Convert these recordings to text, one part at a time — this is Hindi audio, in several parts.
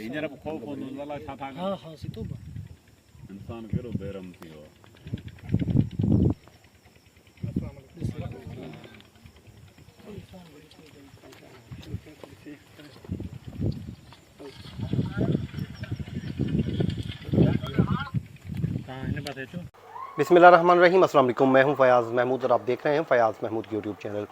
हाँ हाँ सितो इंसान करो बेरहमती हो बिस्मिल्लाहिर्रहमानिर्रहीम, अस्सलाम वालेकुम। मैं हूं फ़याज़ महमूद और आप देख रहे हैं फ़याज़ महमूद यूट्यूब चैनल।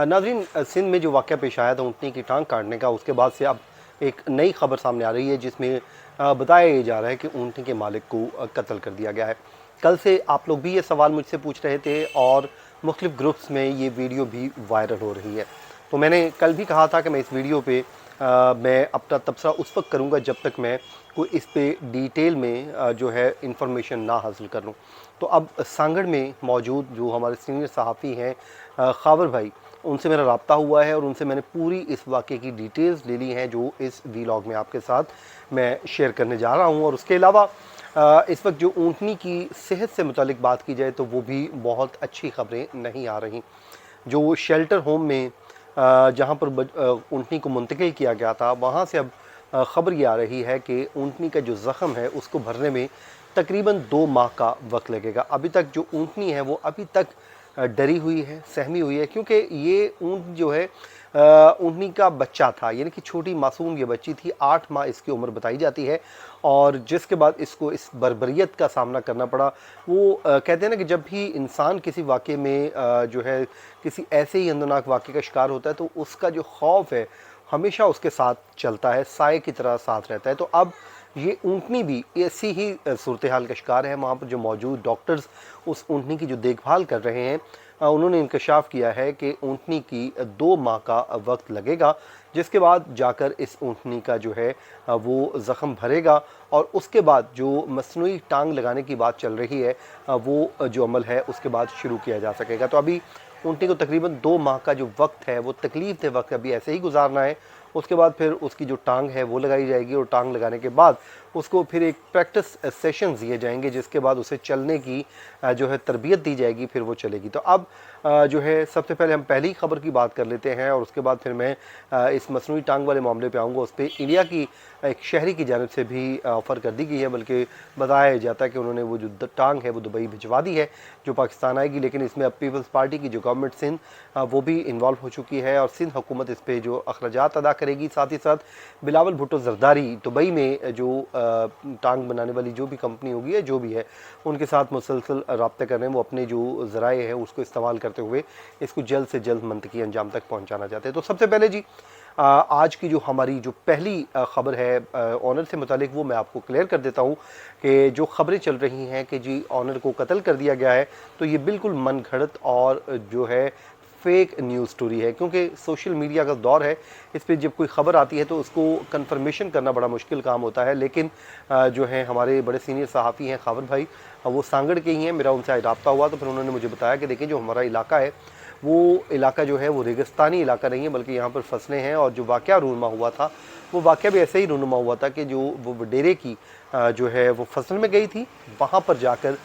नाज़रीन, सिंध में जो वाक़या पेश आया था ऊँटनी की टांग काटने का, उसके बाद से अब एक नई ख़बर सामने आ रही है जिसमें बताया ये जा रहा है कि ऊँटनी के मालिक को कत्ल कर दिया गया है। कल से आप लोग भी ये सवाल मुझसे पूछ रहे थे और मुख्तलिफ़ ग्रुप्स में ये वीडियो भी वायरल हो रही है। तो मैंने कल भी कहा था कि मैं इस वीडियो पे मैं अपना तबसरा उस वक्त करूँगा जब तक मैं कोई इस पे डिटेल में जो है इंफॉर्मेशन ना हासिल कर लूँ। तो अब सांगड़ में मौजूद जो हमारे सीनियर सहाफ़ी हैं खावर भाई, उनसे मेरा रब्ता हुआ है और उनसे मैंने पूरी इस वाक़े की डिटेल्स ले ली हैं जो इस वीलॉग में आपके साथ मैं शेयर करने जा रहा हूँ। और उसके अलावा इस वक्त जो ऊँटनी की सेहत से मुतालिक बात की जाए तो वो भी बहुत अच्छी ख़बरें नहीं आ रही। जो शेल्टर होम में जहाँ पर ऊँटनी को मुंतकिल किया गया था, वहाँ से अब ख़बर ये आ रही है कि ऊँटनी का जो ज़ख़म है उसको भरने में तकरीबन 2 माह का वक्त लगेगा। अभी तक जो ऊँटनी है वो अभी तक डरी हुई है, सहमी हुई है, क्योंकि ये ऊँट जो है ऊँटनी का बच्चा था, यानी कि छोटी मासूम ये बच्ची थी। 8 माह इसकी उम्र बताई जाती है और जिसके बाद इसको इस बर्बरियत का सामना करना पड़ा। वो कहते हैं ना कि जब भी इंसान किसी वाक़े में जो है किसी ऐसे ही अंदरनाक वाक़े का शिकार होता है तो उसका जो खौफ है हमेशा उसके साथ चलता है, साए की तरह साथ रहता है। तो अब ये ऊँटनी भी ऐसी ही सूरत हाल का शिकार है। वहाँ पर जो मौजूद डॉक्टर्स उस ऊँटनी की जो देखभाल कर रहे हैं, उन्होंने इंकशाफ किया है कि ऊँटनी की 2 माह का वक्त लगेगा, जिसके बाद जाकर इस ऊँटनी का जो है वो ज़ख़म भरेगा और उसके बाद जो मसनूई टांग लगाने की बात चल रही है वो जो अमल है उसके बाद शुरू किया जा सकेगा। तो अभी ऊँटनी को तकरीबन 2 माह का जो वक्त है वो तकलीफ़ दे वक्त अभी ऐसे ही गुजारना है। उसके बाद फिर उसकी जो टांग है वो लगाई जाएगी और टांग लगाने के बाद उसको फिर एक प्रैक्टिस सेशंस दिए जाएंगे, जिसके बाद उसे चलने की जो है तरबियत दी जाएगी, फिर वो चलेगी। तो अब जो है सबसे पहले हम पहली खबर की बात कर लेते हैं और उसके बाद फिर मैं इस मसनूई टांग वाले मामले पे आऊँगा। उस पर इंडिया की एक शहरी की जानिब से भी ऑफ़र कर दी गई है, बल्कि बताया जाता है कि उन्होंने वो जो टांग है वो दुबई भिजवा दी है जो पाकिस्तान आएगी। लेकिन इसमें अब पीपल्स पार्टी की जो गवर्नमेंट सिंध वो भी इन्वॉल्व हो चुकी है और सिंध हुकूमत इस पर जो अखराजात अदा करेगी। साथ ही साथ बिलावल भुट्टो जरदारी दुबई में जो टांग बनाने वाली जो भी कंपनी होगी या जो भी है उनके साथ मुसलसल रब्ते कर रहे हैं। वो अपने जो ज़राए हैं उसको इस्तेमाल करते हुए इसको जल्द से जल्द मंतकी अंजाम तक पहुँचाना चाहते हैं। तो सबसे पहले जी आज की जो हमारी जो पहली ख़बर है ऑनर से मुतालिक, वो मैं आपको क्लियर कर देता हूँ कि जो ख़बरें चल रही हैं कि जी ऑनर को कत्ल कर दिया गया है, तो ये बिल्कुल मन घड़त और जो है फेक न्यूज़ स्टोरी है। क्योंकि सोशल मीडिया का दौर है, इस पर जब कोई ख़बर आती है तो उसको कंफर्मेशन करना बड़ा मुश्किल काम होता है। लेकिन जो है हमारे बड़े सीनियर सहाफ़ी हैं खावर भाई, वो सांगड़ के ही हैं। मेरा उनसे रब्ता हुआ तो फिर उन्होंने मुझे बताया कि देखिए जो हमारा इलाका है वो इलाका जो है वो रेगिस्तानी इलाका नहीं है, बल्कि यहाँ पर फसलें हैं। और जो वाक़या रूनुमा हुआ था वो वाक़या भी ऐसे ही रूनुमा हुआ था कि जो वो डेरे की जो है वो फसल में गई थी, वहाँ पर जाकर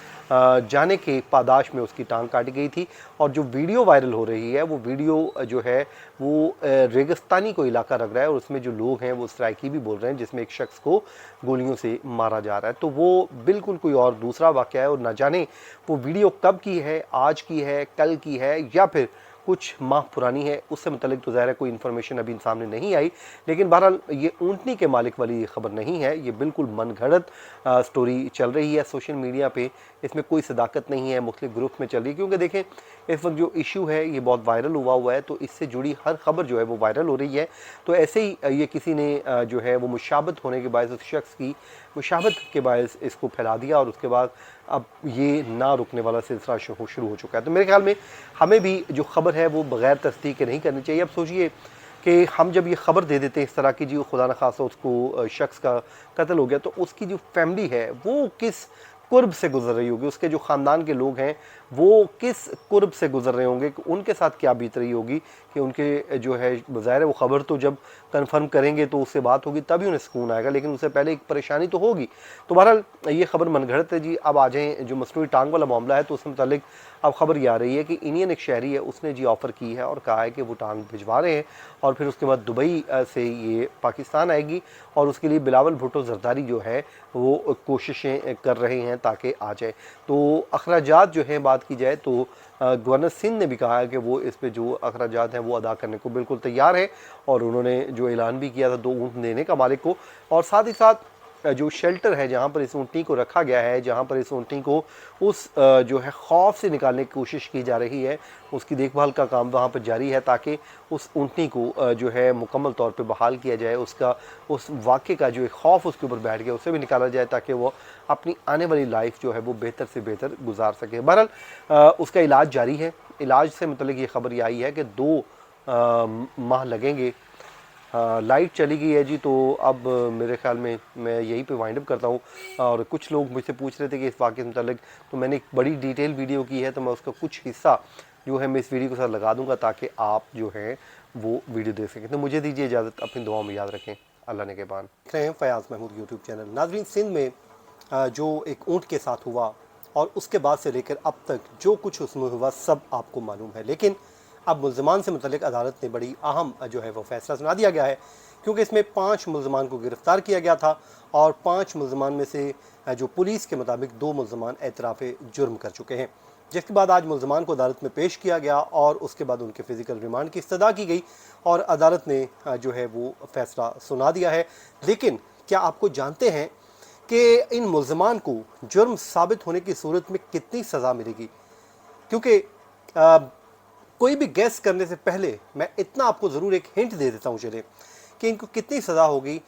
जाने के पादाश में उसकी टांग काटी गई थी। और जो वीडियो वायरल हो रही है वो वीडियो जो है वो रेगिस्तानी को इलाका लग रहा है और उसमें जो लोग हैं वो सराइकी भी बोल रहे हैं, जिसमें एक शख्स को गोलियों से मारा जा रहा है। तो वो बिल्कुल कोई और दूसरा वाक़या है और ना जाने वो वीडियो कब की है, आज की है, कल की है या फिर कुछ माह पुरानी है, उससे मुतल्लिक तो ज़ाहिर है कोई इन्फॉर्मेशन अभी सामने नहीं आई। लेकिन बहरहाल ये ऊँटनी के मालिक वाली ये ख़बर नहीं है, ये बिल्कुल मनगढ़ंत स्टोरी चल रही है सोशल मीडिया पे। इसमें कोई सदाकत नहीं है, मुख्तलिफ ग्रुप में चल रही है। क्योंकि देखें इस वक्त जो इशू है ये बहुत वायरल हुआ है, तो इससे जुड़ी हर खबर जो है वो वायरल हो रही है। तो ऐसे ही ये किसी ने जो है वो मुशाबत होने के बायस उस शख्स की मुशाबत के बायस इसको फैला दिया और उसके बाद अब ये ना रुकने वाला सिलसिला शुरू हो चुका है। तो मेरे ख्याल में हमें भी जो ख़बर है वो बग़ैर तस्दीक के नहीं करनी चाहिए। अब सोचिए कि हम जब ये ख़बर दे देते हैं इस तरह की, जी खुदा न खासा उसको शख्स का कत्ल हो गया, तो उसकी जो फैमिली है वो किस कुर्ब से गुजर रही होगी, उसके जो ख़ानदान के लोग हैं वो किस कुर्ब से गुजर रहे होंगे, उनके साथ क्या बीत रही होगी कि उनके जो है ज़ाहिर है वो ख़बर तो जब कंफर्म करेंगे तो उससे बात होगी तभी उन्हें सुकून आएगा, लेकिन उससे पहले एक परेशानी तो होगी। तो बहरहाल ये ख़बर मनगढ़ंत है जी। अब आ जाएँ जो मसनूई टांग वाला मामला है तो उससे मुतालिक अब खबर ये आ रही है कि इंडियन एक शहरी है, उसने जी ऑफ़र की है और कहा है कि वो टांग भिजवा रहे हैं और फिर उसके बाद दुबई से ये पाकिस्तान आएगी और उसके लिए बिलावल भुट्टो जरदारी जो है वो कोशिशें कर रहे हैं ताकि आ जाए। तो अखराजात जो हैं बात की जाए तो गवर्नर सिंध ने भी कहा है कि वो इस पे जो अखराजात हैं वो अदा करने को बिल्कुल तैयार है और उन्होंने जो ऐलान भी किया था 2 ऊँट देने का मालिक को। और साथ ही साथ जो शेल्टर है जहाँ पर इस ऊँटनी को रखा गया है, जहाँ पर इस ऊँटनी को उस जो है खौफ से निकालने की कोशिश की जा रही है, उसकी देखभाल का काम वहाँ पर जारी है ताकि उस ऊँटनी को जो है मुकम्मल तौर पे बहाल किया जाए, उसका उस वाक़े का जो एक खौफ उसके ऊपर बैठ गया उसे भी निकाला जाए ताकि वो अपनी आने वाली लाइफ जो है वो बेहतर से बेहतर गुजार सके। बहरहाल उसका इलाज जारी है। इलाज से मतलब ये खबर ये आई है कि 2 माह लगेंगे। लाइट चली गई है जी, तो अब मेरे ख्याल में मैं यहीं पे वाइंड अप करता हूँ। और कुछ लोग मुझसे पूछ रहे थे कि इस वाक़े से मुताल्लिक, तो मैंने एक बड़ी डिटेल वीडियो की है, तो मैं उसका कुछ हिस्सा जो है मैं इस वीडियो के साथ लगा दूंगा ताकि आप जो है वो वीडियो देख सकें। तो मुझे दीजिए इजाज़त, अपनी दुआओं में याद रखें। अल्लाह ने के बान। देख रहे हैं फ़याज़ महमूद यूट्यूब चैनल। नाज़रीन, सिंध में जो एक ऊँट के साथ हुआ और उसके बाद से लेकर अब तक जो कुछ उसमें हुआ सब आपको मालूम है, लेकिन अब मुल्ज़मान से मुतल्लिक़ अदालत ने बड़ी अहम जो है वो फ़ैसला सुना दिया गया है, क्योंकि इसमें 5 मुल्ज़मान को गिरफ़्तार किया गया था और 5 मुल्ज़मान में से जो पुलिस के मुताबिक 2 मुल्ज़मान एतराफ़ जुर्म कर चुके हैं, जिसके बाद आज मुल्ज़मान को अदालत में पेश किया गया और उसके बाद उनके फ़िज़िकल रिमांड की इस्तदा की गई और अदालत ने जो है वो फ़ैसला सुना दिया है। लेकिन क्या आपको जानते हैं कि इन मुल्ज़मान को जुर्म साबित होने की सूरत में कितनी सज़ा मिलेगी? क्योंकि कोई भी गैस करने से पहले मैं इतना आपको ज़रूर एक हिंट दे देता हूँ चले कि इनको कितनी सज़ा होगी।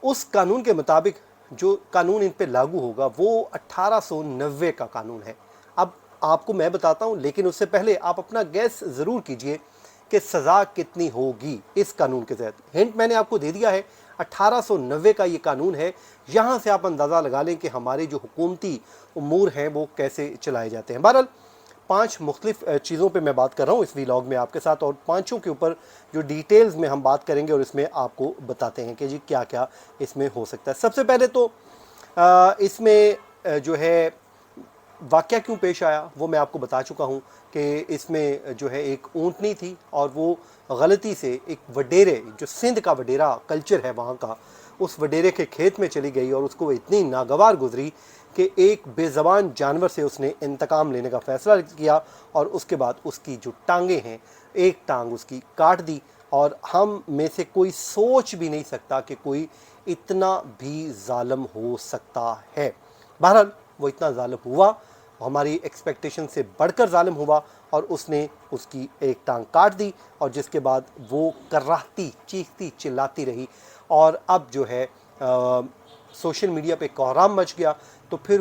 उस कानून के मुताबिक जो कानून इन पे लागू होगा वो 1890 का कानून है। अब आपको मैं बताता हूँ, लेकिन उससे पहले आप अपना गैस ज़रूर कीजिए कि सज़ा कितनी होगी इस कानून के तहत। हिंट मैंने आपको दे दिया है, 1890 का ये कानून है। यहाँ से आप अंदाज़ा लगा लें कि हमारे जो हुकूमती उमूर हैं वो कैसे चलाए जाते हैं। बहरहाल 5 मुख्तलिफ चीज़ों पे मैं बात कर रहा हूँ इस व्लॉग में आपके साथ, और पाँचों के ऊपर जो डिटेल्स में हम बात करेंगे और इसमें आपको बताते हैं कि जी क्या क्या इसमें हो सकता है। सबसे पहले तो इसमें जो है वाक़या क्यों पेश आया वो मैं आपको बता चुका हूँ कि इसमें जो है एक ऊँटनी थी और वो गलती से एक वडेरे, जो सिंध का वडेरा कल्चर है वहाँ का, उस वडेरे के खेत में चली गई और उसको इतनी नागवार गुजरी कि एक बेज़बान जानवर से उसने इंतकाम लेने का फ़ैसला किया और उसके बाद उसकी जो टांगें हैं, एक टांग उसकी काट दी। और हम में से कोई सोच भी नहीं सकता कि कोई इतना भी ज़ालिम हो सकता है। बहरहाल वो इतना ज़ालिम हुआ, हमारी एक्सपेक्टेशन से बढ़कर ज़ालिम हुआ और उसने उसकी एक टांग काट दी और जिसके बाद वो कर्राहती, चीखती चिल्लाती रही और अब जो है सोशल मीडिया पे कोहराम मच गया। तो फिर